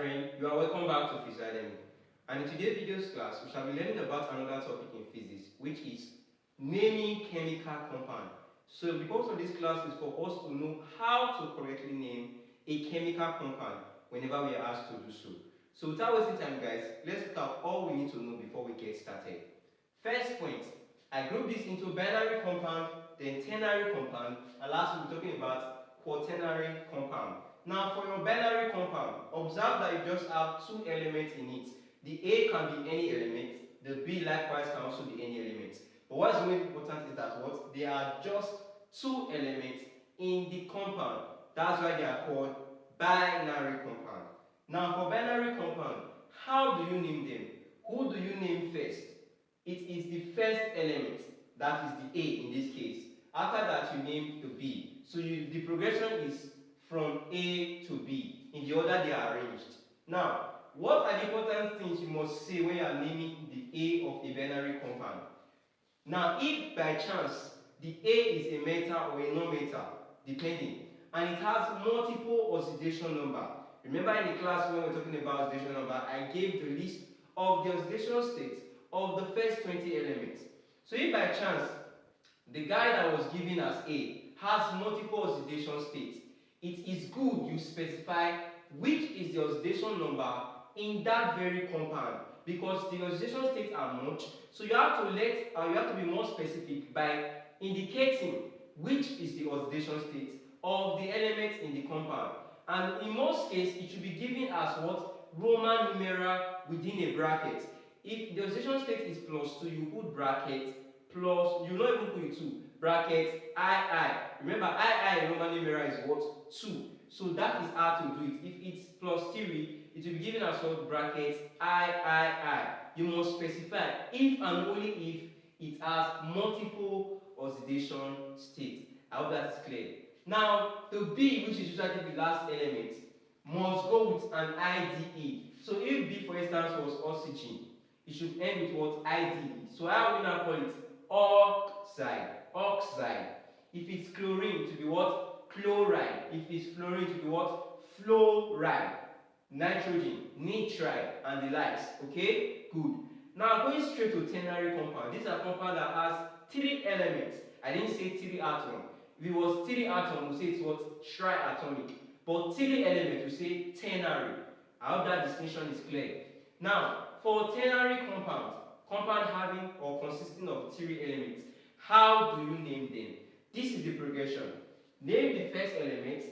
friend, you are welcome back to Physiology. And in today's video's class, we shall be learning about another topic in physics, which is naming chemical compound. So the purpose of this class is for us to know how to correctly name a chemical compound whenever we are asked to do so. So without wasting time, guys, let's look at all we need to know before we get started. First point, I group this into binary compound, then ternary compound, and last we'll be talking about quaternary compound. Now for your binary compound, observe that you just have two elements in it. The A can be any element, the B likewise can also be any element. But what's most important is that what? They are just two elements in the compound. That's why they are called binary compound. Now for binary compound, how do you name them? Who do you name first? It is the first element, that is the A in this case. After that you name the B. So the progression is from A to B in the order they are arranged. Now, what are the important things you must say when you are naming the A of a binary compound? Now, if by chance the A is a metal or a non-metal, depending, and it has multiple oxidation number. Remember in the class when we were talking about oxidation number, I gave the list of the oxidation states of the first 20 elements. So if by chance the guy that was given as A has multiple oxidation states, it is good you specify which is the oxidation number in that very compound, because the oxidation states are much, so you have to be more specific by indicating which is the oxidation state of the elements in the compound. And in most cases, it should be given as what? Roman numeral within a bracket. If the oxidation state is +2, you put bracket plus, you not even put it 2, bracket II. Remember, II in Roman numeral is what? 2. So that is how to do it. If it's +3, it will be given as what? Bracket III. You must specify if and only if it has multiple oxidation states. I hope that is clear. Now, the B, which is usually the last element, must go with an IDE. So if B, for instance, was oxygen, it should end with what? IDE. So how we now call it? Oxide. If it's chlorine, it will be what? Chloride. If it's fluorine, it will be what? Fluoride. Nitrogen, nitride, and the likes. Okay? Good. Now going straight to ternary compound. This is a compound that has 3 elements. I didn't say 3 atoms. If it was 3 atoms, we say it's what? Triatomic. But 3 elements, we say ternary. I hope that distinction is clear. Now, for ternary compound having or consisting of 3 elements, how do you name them? This is the progression. Name the first element,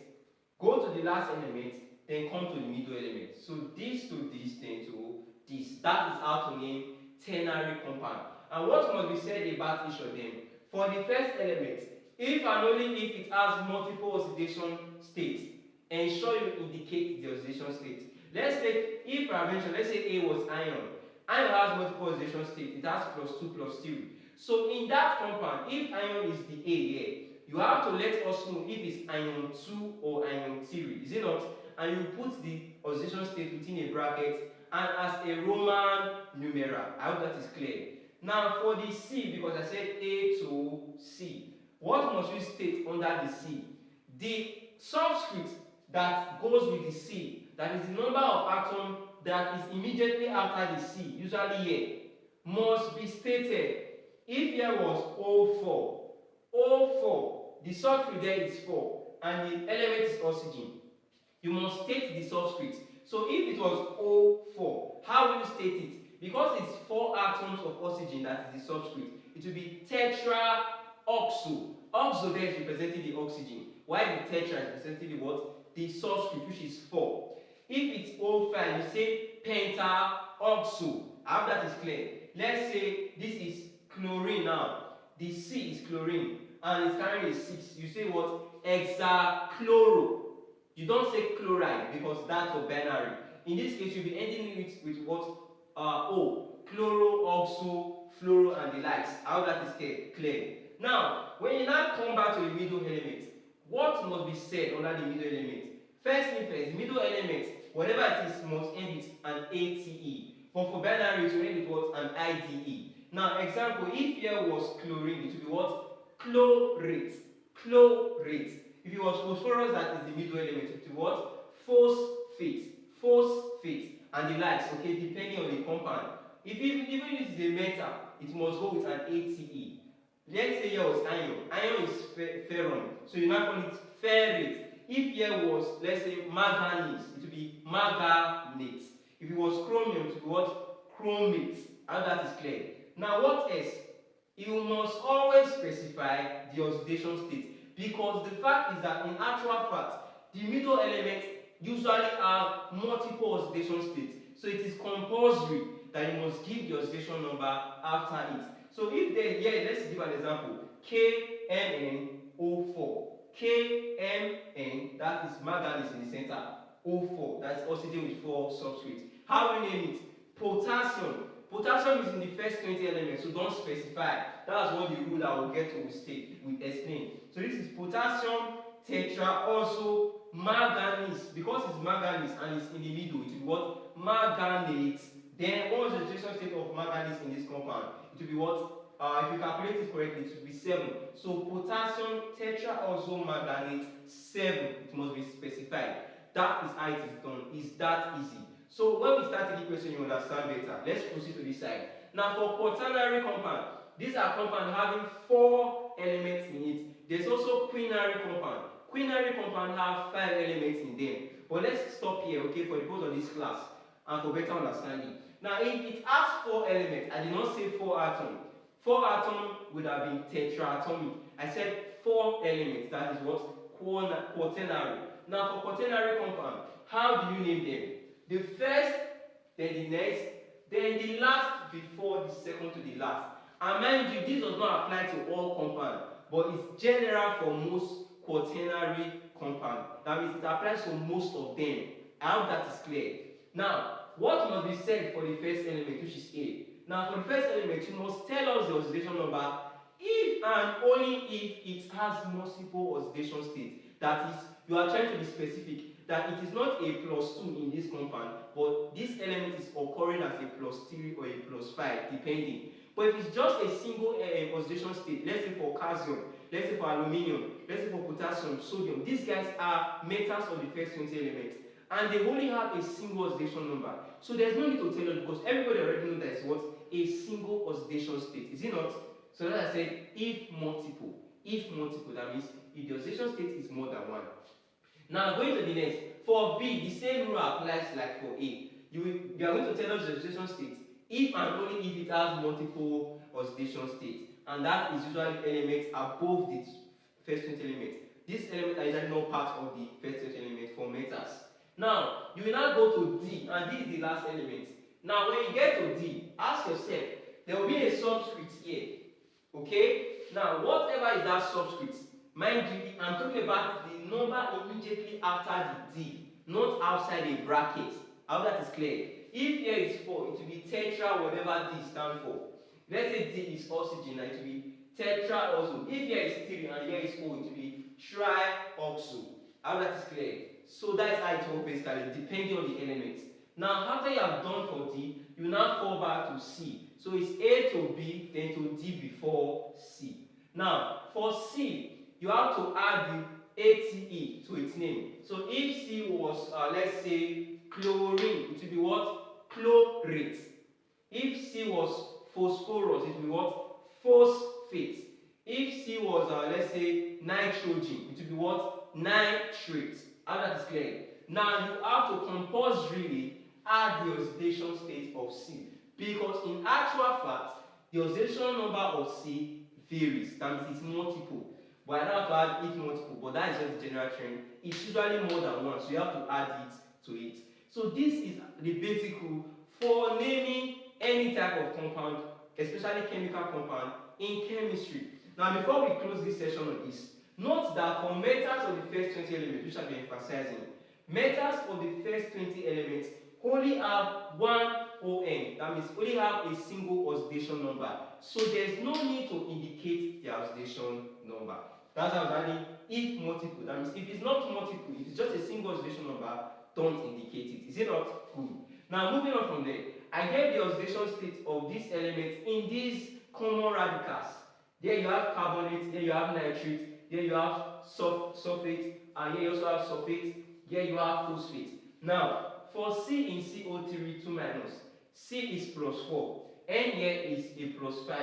go to the last element, then come to the middle element. So this to this, then to this. That is how to name ternary compound. And what must be said about each of them? For the first element, if and only if it has multiple oxidation states, ensure you indicate the oxidation state. Let's take, if peradventure, let's say A was iron. Iron has multiple oxidation states. It has +2, +3. So in that compound, if iron is the A here, you have to let us know if it's ion 2 or ion 3. Is it not? And you put the oxidation state within a bracket and as a Roman numeral. I hope that is clear. Now for the C, because I said A to C, what must we state under the C? The subscript that goes with the C, that is the number of atoms that is immediately after the C, usually here, must be stated. If here was O4, the subscript there is 4, and the element is oxygen, you must state the subscript. So if it was O4, how will you state it? Because it's 4 atoms of oxygen that is the subscript, it will be tetraoxo. Oxo there is representing the oxygen, while the tetra is representing the what? The subscript, which is 4. If it's O5, you say pentaoxo. I hope that is clear. Let's say this is chlorine now. The C is chlorine and it's carrying a 6. You say what? Hexachloro. You don't say chloride because that's for binary. In this case, you'll be ending it with what? O. Chloro, oxo, fluoro, and the likes. I hope that is clear. Now, when you now come back to the middle element, what must be said under the middle element? First thing first, the middle element, whatever it is, must end with an ATE. But for binary, it will end with what? An IDE. Now, example, if here was chlorine, it will be what? Chlorate. If it was phosphorus, that is the middle element, it will be what? Phosphate. phosphate, and the likes, okay, depending on the compound. Even if it is a metal, it must go with an ATE. Let's say here was iron. Iron is ferron, so you now call it ferrate. If here was, let's say, manganese, it would be manganate. If it was chromium, it would be what? Chromate. And that is clear. Now, what else? You must always specify the oxidation state, because the fact is that in actual fact, the middle element usually have multiple oxidation states. So it is compulsory that you must give the oxidation number after it. So if there, here, let's give an example, KMnO4. KMn, that is manganese in the center, O4, that's oxygen with 4 substrates. How do we name it? Potassium. Potassium is in the first 20 elements, so don't specify. That's what the rule that we'll get to will explain. So this is potassium tetra, also manganese. Because it's manganese and it's in the middle, it will be what? Manganate. Then what was the oxidation state of manganese in this compound? It will be what? If you calculate it correctly, it will be 7. So potassium tetra, also manganate, 7. It must be specified. That is how it is done. It's that easy. So when we start taking question, you understand better. Let's proceed to this side. Now for quaternary compound, these are compounds having 4 elements in it. There's also quinary compound. Quinary compound have 5 elements in them. But let's stop here, okay, for the purpose of this class and for better understanding. Now if it has 4 elements, I did not say 4 atoms. 4 atoms would have been tetraatomic. I said 4 elements. That is what? Quaternary. Now for quaternary compound, how do you name them? The first, then the next, then the last before the second to the last. And mind you, this does not apply to all compounds, but it's general for most quaternary compounds. That means it applies to most of them. I hope that is clear. Now, what must be said for the first element, which is A? Now, for the first element, you must tell us the oxidation number if and only if it has multiple oxidation states. That is, you are trying to be specific that it is not a +2 in this compound, but this element is occurring as a +3 or a +5, depending. But if it's just a single oxidation state, let's say for calcium, let's say for aluminium, let's say for potassium, sodium, these guys are metals of the first 20 elements, and they only have a single oxidation number. So there's no need to tell you, because everybody already knows that it's what? A single oxidation state, is it not? So as I said, if multiple, that means if the oxidation state is more than 1. Now going to the next, for B, the same rule applies like for A. You are going to tell us the oxidation state if and only if it has multiple oxidation states, and that is usually elements above the first 20 elements. These elements are usually not part of the first 20 elements for metals. Now you will now go to D, and this is the last element. Now when you get to D, ask yourself, there will be a subscript here. Okay? Now whatever is that subscript, mind you, I'm talking about the number immediately after the D, not outside a bracket. I hope that is clear. If here is 4, it will be tetra, whatever D stands for. Let's say D is oxygen, and it will be tetra also. If here is 3 and here is O, it will be trioxo. I hope that is clear. So that is how it works basically, depending on the elements. Now, after you have done for D, you now fall back to C. So it's A to B, then to D before C. Now, for C, you have to add the ATE to its name. So if C was, let's say, chlorine, it will be what? Chlorate. If C was phosphorus, it will be what? Phosphate. If C was, let's say, nitrogen, it will be what? Nitrate. How that is clear. Now you have to compulsorily add the oxidation state of C, because in actual fact, the oxidation number of C varies. That means it's multiple. But I don't have to add it multiple, but that is just the general trend. It's usually more than 1, so you have to add it to it. So this is the basic rule for naming any type of compound, especially chemical compound, in chemistry. Now before we close this session on this, note that for metals of the first 20 elements, which I've been emphasizing, metals of the first 20 elements only have one ON, that means only have a single oxidation number. So there's no need to indicate the oxidation number. That's how I'm adding if multiple. That means if it's not multiple, if it's just a single oxidation number, don't indicate it. Is it not? Good. Now moving on from there, I get the oxidation state of these elements in these common radicals. There you have carbonate, there you have nitrate, there you have sulfate, and here you also have sulfate, here you have phosphate. Now, for C in CO3, 2 minus, C is plus 4, N here is a plus 5,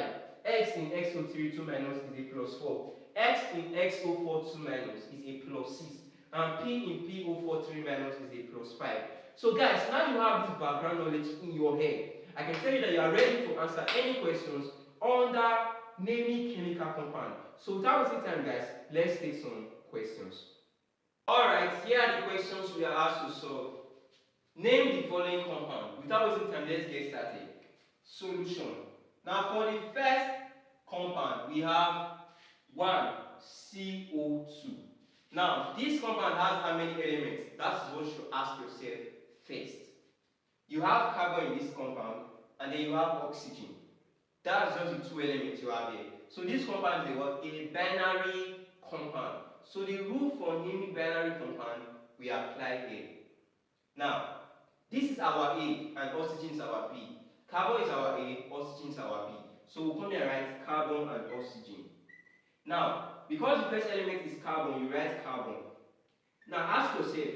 X in XO3, 2 minus is a plus 4, X in XO4, 2 minus is a plus 6, and P in PO4, 3 minus is a plus 5. So guys, now you have this background knowledge in your head. I can tell you that you are ready to answer any questions under naming chemical compound. So without wasting time guys, let's take some questions. Alright, here are the questions we are asked to solve. Name the following compound. Without wasting time, let's get started. Solution. Now for the first compound, we have 1, CO2. Now this compound has how many elements? That's what you should ask yourself first. You have carbon in this compound, and then you have oxygen. That's just the 2 elements you have here. So this compound is what? A binary compound. So the rule for naming binary compound we apply here. Now, this is our A and oxygen is our B. Carbon is our A, oxygen is our B. So we'll come here and write carbon and oxygen. Now, because the first element is carbon, you write carbon. Now ask yourself,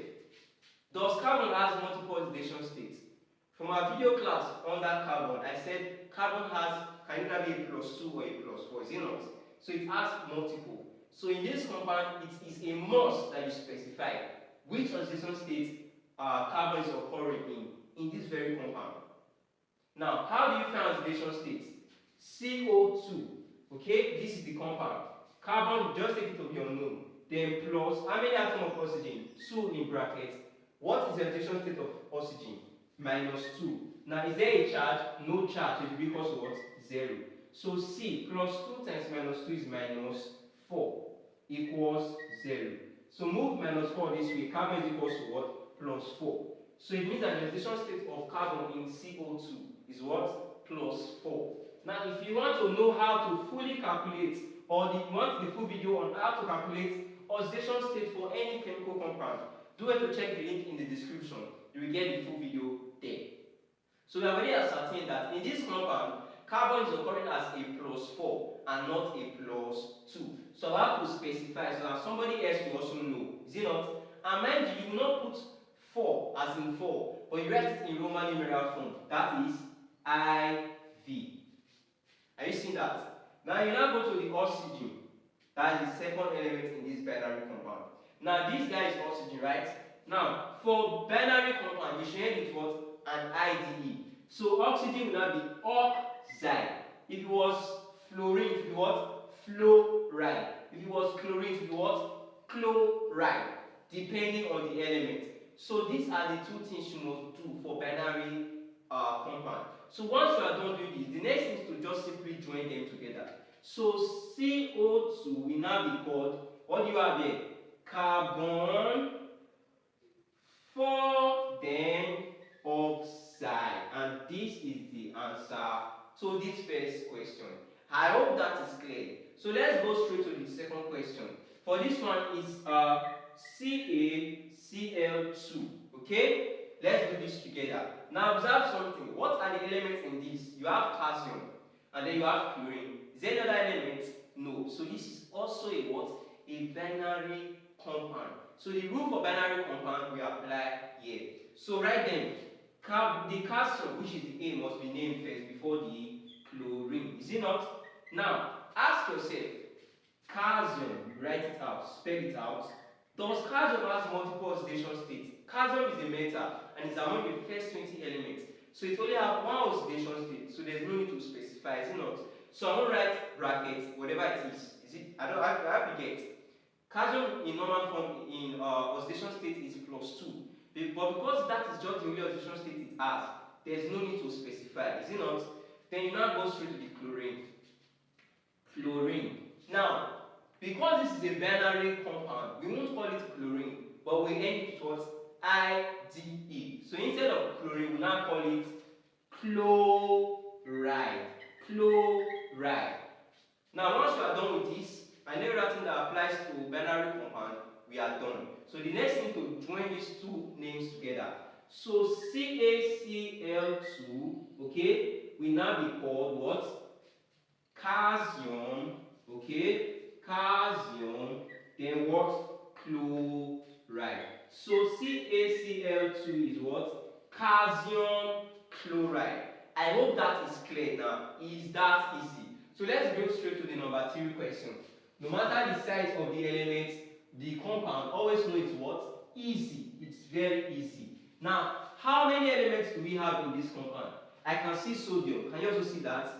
does carbon have multiple oxidation states? From our video class under carbon, I said carbon can either be a plus 2 or a plus 4, is it not? So it has multiple. So in this compound, it is a must that you specify which oxidation state carbon is occurring in this very compound. Now, how do you find oxidation states? CO2, okay, this is the compound. Carbon, just take it to be unknown. Then plus, how many atoms of oxygen? 2 in brackets. What is the oxidation state of oxygen? -2. Now, is there a charge? No charge. So it will be equal to what? 0. So C plus 2 times -2 is -4 equals 0. So move -4 this way. Carbon is equals to what? +4. So it means that the oxidation state of carbon in CO2 is what? +4. Now, if you want to know how to fully calculate, or you want the full video on how to calculate oxidation state for any chemical compound, do it to check the link in the description. You will get the full video there. So we have already ascertained that in this compound, carbon is occurring as a +4 and not a +2. So I have to specify so that somebody else will also know. Is it not? And mind you, you will not put 4 as in 4, but you write it in Roman numeral form. That is IV. Are you seeing that? Now you now go to the oxygen. That is the second element in this binary compound. Now this guy is oxygen, right? Now for binary compound, you should end with what? An IDE. So oxygen will now be oxide. If it was fluorine, it will be what? Fluoride. If it was chlorine, it will be what? Chloride. Depending on the element. So these are the 2 things you must do for binary compound. So once you are done doing this, the next thing is to just simply join them together. So CO2 will now be called, what do you have here? Carbon 4 then oxide. And this is the answer to this first question. I hope that is clear. So let's go straight to the second question. For this one is CaCl2. Okay? Let's do this together. Now observe something. What are the elements in this? You have calcium and then you have chlorine. Is there another element? No. So this is also a what? A binary compound. So the rule for binary compound we apply here. So write them. The calcium, which is the A, must be named first before the chlorine. Is it not? Now ask yourself, calcium, write it out, spell it out. Does calcium have multiple oxidation states? Calcium is a metal and is among the first 20 elements. So it only has one oxidation state, so there's no need to specify, is it not? So I'm going to write brackets, whatever it is. Is it? I have to get. Calcium in normal form in oxidation state is +2. But because that is just the only oxidation state it has, there's no need to specify, is it not? Then you now go straight to the chlorine. Chlorine. Now, because this is a binary compound, we won't call it chlorine, but we end it with what? IDE. So instead of chlorine, we now call it chloride. Chloride. Now, once you are done with this, and everything that applies to binary compound, we are done. So the next thing to join these 2 names together. So CaCl2, okay, will now be called what? Calcium, okay, calcium, then what? Chloride. So CaCl2 is what? calcium chloride. I hope that is clear now. Is that easy? So let's go straight to the number 3 question. No matter the size of the element, the compound, always know it's what? Easy. It's very easy. Now, how many elements do we have in this compound? I can see sodium. Can you also see that?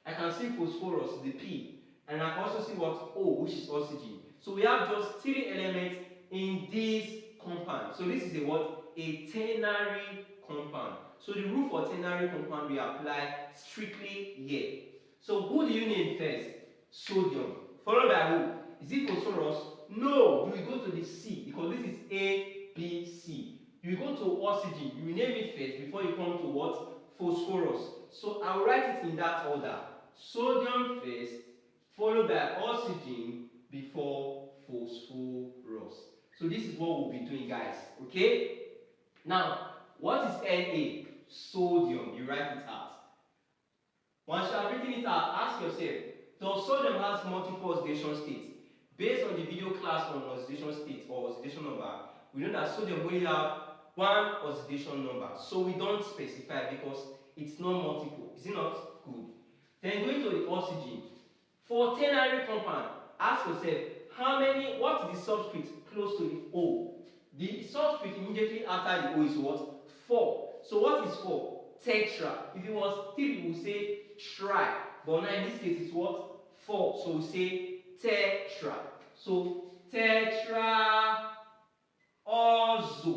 I can see phosphorus, the P. And I can also see what? O, which is oxygen. So we have just 3 elements in this compound. So this is a what? A ternary compound. So the rule for ternary compound we apply strictly here. So who do you name first? Sodium. Followed by who? Is it phosphorus? No. You will go to the C because this is A, B, C. You will go to oxygen. You will name it first before you come to what? Phosphorus. So I will write it in that order. Sodium first, followed by oxygen before phosphorus. So this is what we'll be doing, guys. Okay? Now, what is Na? Sodium. You write it out. Once you have written it out, ask yourself, does sodium has multiple oxidation states? Based on the video class on oxidation state or oxidation number, we know that sodium only have one oxidation number. So we don't specify because it's not multiple. Is it not? Good. Then going to the oxygen. For ternary compound, ask yourself, what is the subscript close to the O? The subscript immediately after the O is what? 4. So what is 4? Tetra. If it was 3, we would say tri. But now in this case, it's what? 4. So we say tetra. So tetra ozo.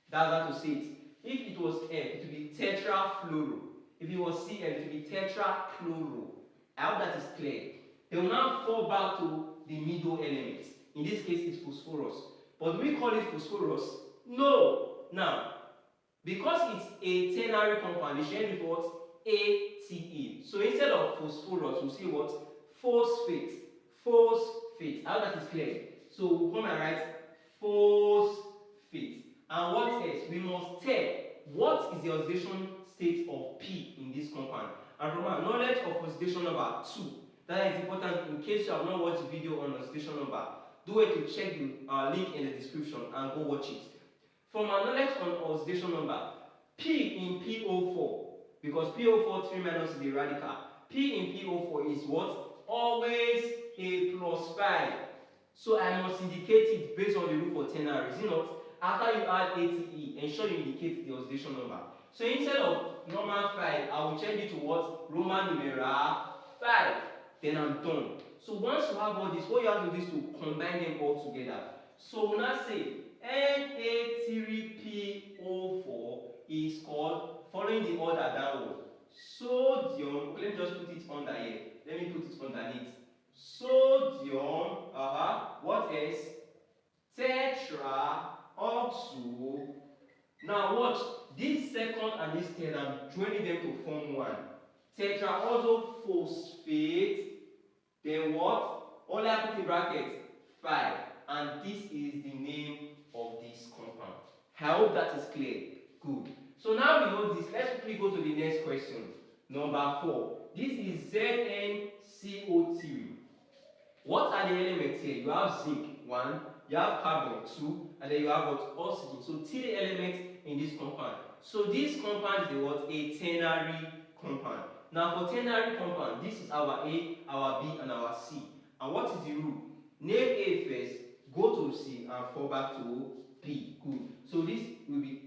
That's how to say it. If it was F, it would be tetrafluoro. If it was Cl, it would be tetrachloro. I hope that is clear. They will now fall back to the middle element. In this case, it's phosphorus. But do we call it phosphorus? No. Now, because it's a ternary compound, it should end with what? ATE. So instead of phosphorus, we'll say what? Phosphate. Phosphate. I hope that is clear. So we'll come and write phosphate. And what else? We must tell what is the oxidation state of P in this compound. And from our knowledge of oxidation number 2, that is important in case you have not watched the video on oxidation number. Do it to check the link in the description and go watch it. From our knowledge on oxidation number, P in PO4, because PO4 3 minus is the radical, P in PO4 is what? Always a plus 5. So I must indicate it based on the rule for ternary, is it not? After you add ATE, ensure you indicate the oxidation number. So instead of normal 5, I will change it to what? Roman numeral 5. Then I'm done. So once you have all this, what you have to do is to combine them all together. So we'll now say Na3PO4 is called, following the order downward, sodium. Okay, let me just put it under here. Let me put it underneath. Sodium, what else? Tetra, oxo. Now watch, this second and this third, I'm joining them to form one. Tetraoxophosphate, then what? All I put in brackets, 5. And this is the name of this compound. I hope that is clear. Good. So now we know this. Let's quickly go to the next question. Number 4. This is ZnCO3. What are the elements here? You have zinc, 1. You have carbon, 2. And then you have what? Oxygen. So 3 elements in this compound. So this compound is what? A ternary compound. Now for ternary compound, this is our A, our B, and our C. And what is the rule? Name A first, go to C, and fall back to B. Good. So this will be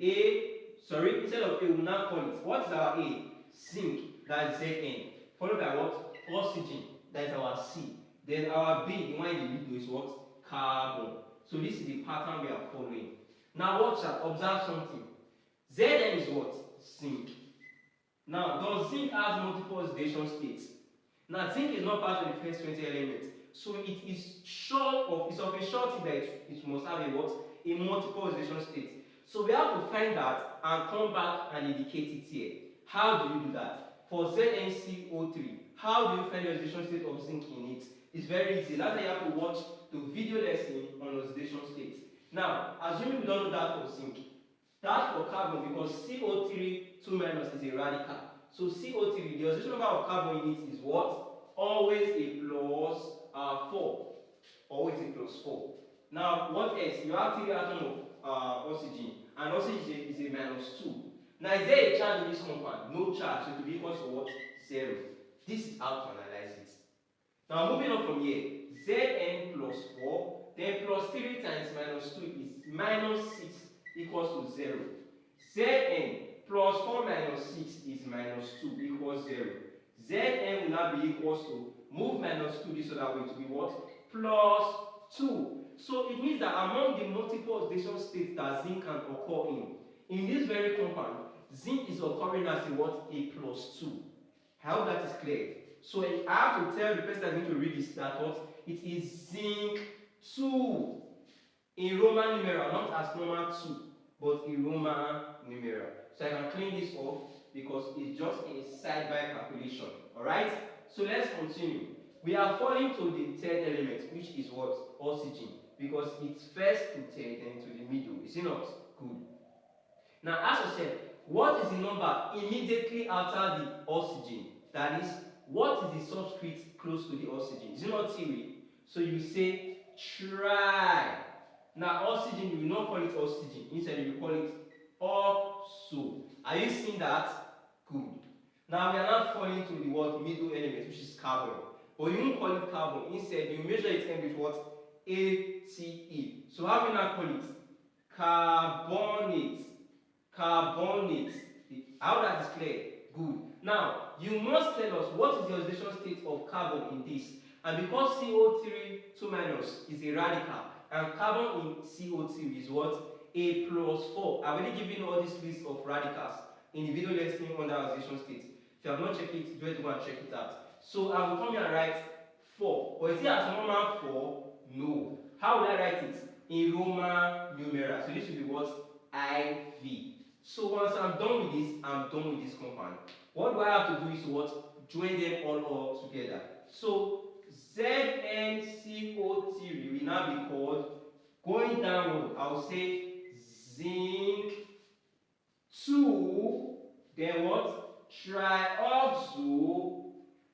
instead of A, we will now call it. What is our A? Zinc, that is Zn. Followed by what? Oxygen, that is our C. Then our B, the one in the middle, is what? Carbon. So this is the pattern we are following. Now watch out, observe something. Zn is what? Zinc. Now, does zinc has multiple oxidation states? Now, zinc is not part of the first 20 elements. So it is it's of a surety that it must have a what? A multiple oxidation state. So we have to find that and come back and indicate it here. How do you do that? For ZnCO3, how do you find the oxidation state of zinc in it? It's very easy. That's why you have to watch the video lesson on oxidation states. Now, assuming we don't know that for zinc, that for carbon, because CO3 2 minus is a radical. So CO3, the oxidation number of carbon in it is what? Always a plus 4. Always a plus 4. Now, what else? You have 3 atoms of oxygen, and oxygen is a minus 2. Now, is there a charge in this compound? No charge, so it will be equal to what? 0. This is how to analyze it. Now, moving on from here, Zn plus 4, then plus 3 times minus 2 is minus 6 equals to 0. Zn plus 4 minus 6 is minus 2 equals 0. Zn will now be equals to, move minus 2 this other way to be what? Plus 2. So it means that among the multiple oxidation states that zinc can occur in this very compound, zinc is occurring as a what? A plus 2. I hope that is clear. So I have to tell the person that's going to read this that what? It is zinc 2 in Roman numeral, not as normal 2, but in Roman numeral. So I can clean this off because it's just a side-by calculation. Alright? So let's continue. We are falling to the third element, which is what? Oxygen. Because it's first to third and to the middle. Is it not? Good. Now, as I said, what is the number immediately after the oxygen? That is, what is the subscript close to the oxygen? Is it not theory? So you say tri. Now, oxygen, you will not call it oxygen. Instead, you will call it oxo. Are you seeing that? Good. Now, we are not falling to the what? Middle element, which is carbon. But you won't call it carbon. Instead, you measure its end with what? ATE. So how do we now call it? Carbonate. Carbonate. How that is clear? Good. Now, you must tell us what is the oxidation state of carbon in this. And because CO3 2 minus is a radical, and carbon in CO2 is what? A plus 4. I've already given you all this list of radicals in the video lesson under oxidation state. If you have not checked it, do go and check it out. So I will come here and write 4. But is it as normal 4? No. How will I write it? In Roman numeral. So this will be what? IV. So once I'm done with this, I'm done with this compound. What do I have to do is what? Join them all together. So ZnCO3 will now be called, going downward, I will say zinc 2, then what? Trioxo.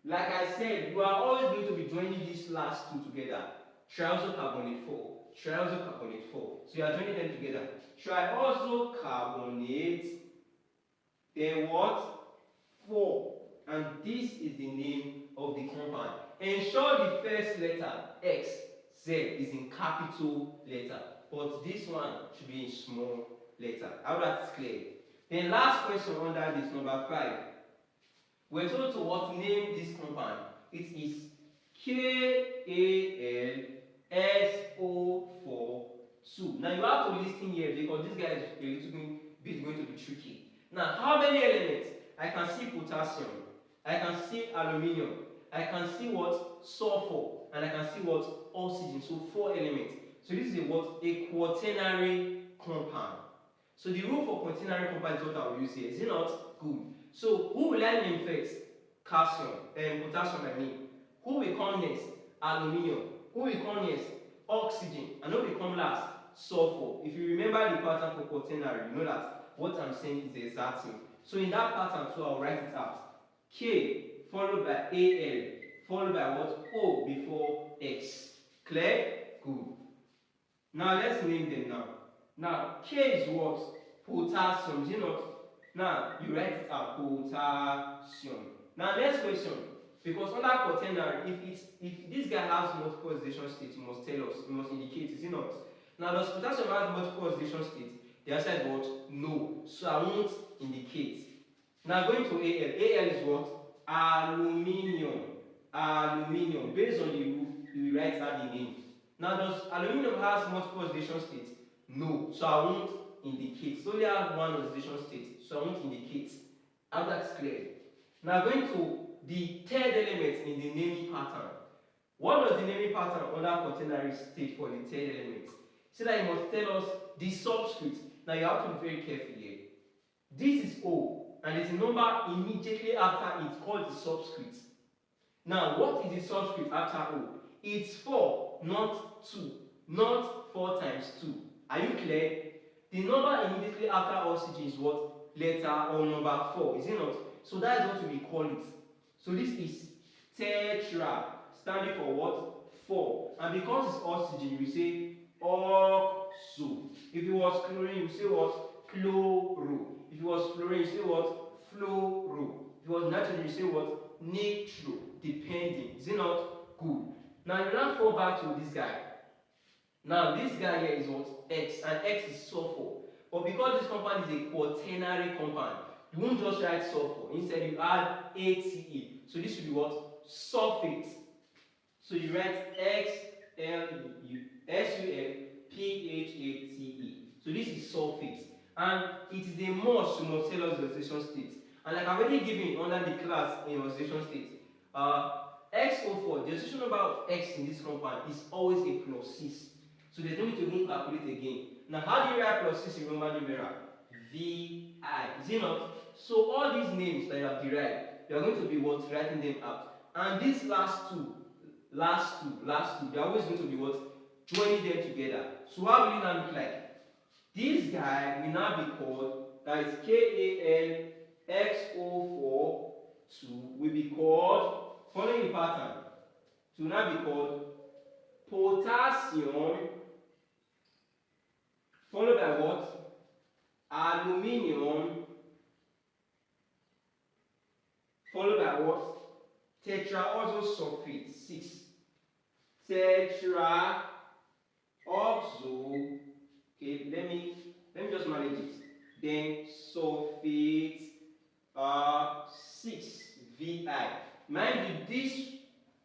Like I said, you are always going to be joining these last two together. Triosocarbonate 4. Triosocarbonate 4. So you are joining them together. Triosocarbonate, then what? 4. And this is the name of the compound. Ensure the first letter, X, Z, is in capital letter. But this one should be in small letter. How that's clear? Then last question under this, number 5. We're told to what? Name this compound. It is KALSO42. Now you have to listen here because this guy is a little bit going to be tricky. Now, how many elements? I can see potassium, I can see aluminium, I can see what? Sulfur, and I can see what? Oxygen. So 4 elements. So this is a what? A quaternary compound. So the rule for quaternary compound is what I will use here. Is it not? Good. So who will I name first? Calcium, potassium I mean. Who will come next? Aluminium. Who will come next? Oxygen. And who will come last? Sulfur. If you remember the pattern for quaternary, you know that what I'm saying is the exact thing. So in that pattern too, I'll write it out. K followed by Al followed by what? O before X. Clear? Good. Now let's name them now. Now K is what? Potassium. Is it not? Now you write it out. Potassium. Now next question. Because under quaternary, if this guy has multiple oxidation states, you must tell us, you must indicate, is it not? Now does potassium have multiple oxidation states? The answer is what? No. So I won't indicate. Now going to Al. Al is what? Aluminium. Aluminium. Based on the rule, you will write out the name. Now does aluminium has multiple oxidation states? No. So I won't indicate. So only have one oxidation state. So I won't indicate. How that's clear. Now going to the third element in the naming pattern. What was the naming pattern under quaternary state for the third element? So that you must tell us the subscript. Now you have to be very careful here. This is O, and there's a number immediately after it called the subscript. Now, what is the subscript after O? It's 4, not 2. Not 4 times 2. Are you clear? The number immediately after oxygen is what? Letter or number 4, is it not? So that is what we call it. So this is tetra, standing for what? 4. And because it's oxygen, we say oxo. If it was chlorine, you say what? Chloro. If it was fluorine, you say what? Fluoro. If it was nitrogen, you say what? Nitro. Depending. Is it not? Good. Now you now fall back to this guy. Now this guy here is what? X, and X is sulfur. But because this compound is a quaternary compound, you won't just write sulfur. Instead, you add ATE. So this will be what? Sulfate. So you write SULPHATE. So this is sulfate. And it is a must to must tell us the oxidation state. And like I've already given under the class in oxidation state, XO4, the oxidation number of X in this compound is always a +6. So there's no need to even calculate again. Now, how do you write +6 in Roman numeral? VI. Is it not? So all these names that you have derived, you are going to be what? Writing them out. And these last two, they are always going to be what? Joining them together. So how will it now look like? This guy will now be called, that is KALXO4, will be called, following the pattern, to now be called potassium, followed by what? Aluminium, followed by what? Tetraoxosulfate, 6. Tetraoxo, okay, let me just manage it. Then sulfate, 6, VI. Mind you, this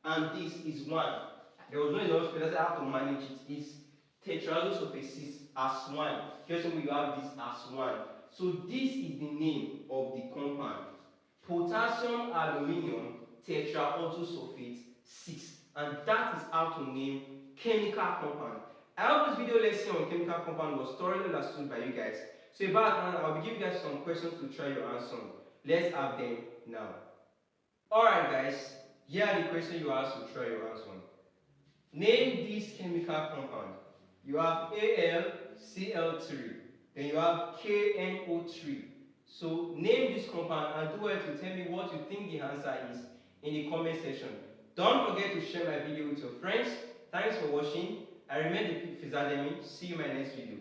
and this is 1. There was no enough space, I have to manage it. It's tetraoxosulfate 6 as 1. Just so you have this as 1. So this is the name of the compound. Potassium aluminium tetraoxosulfate 6. And that is how to name chemical compound. I hope this video lesson on chemical compound was thoroughly understood by you guys. So back now, I'll be giving you guys some questions to try your answer on. Let's have them now. Alright guys, here are the questions you asked to try your answer on. Name this chemical compound. You have AlCl3, then you have KNO3. So name this compound and do well to tell me what you think the answer is in the comment section. Don't forget to share my video with your friends. Thanks for watching. I remain the Phys Academy. See you in my next video.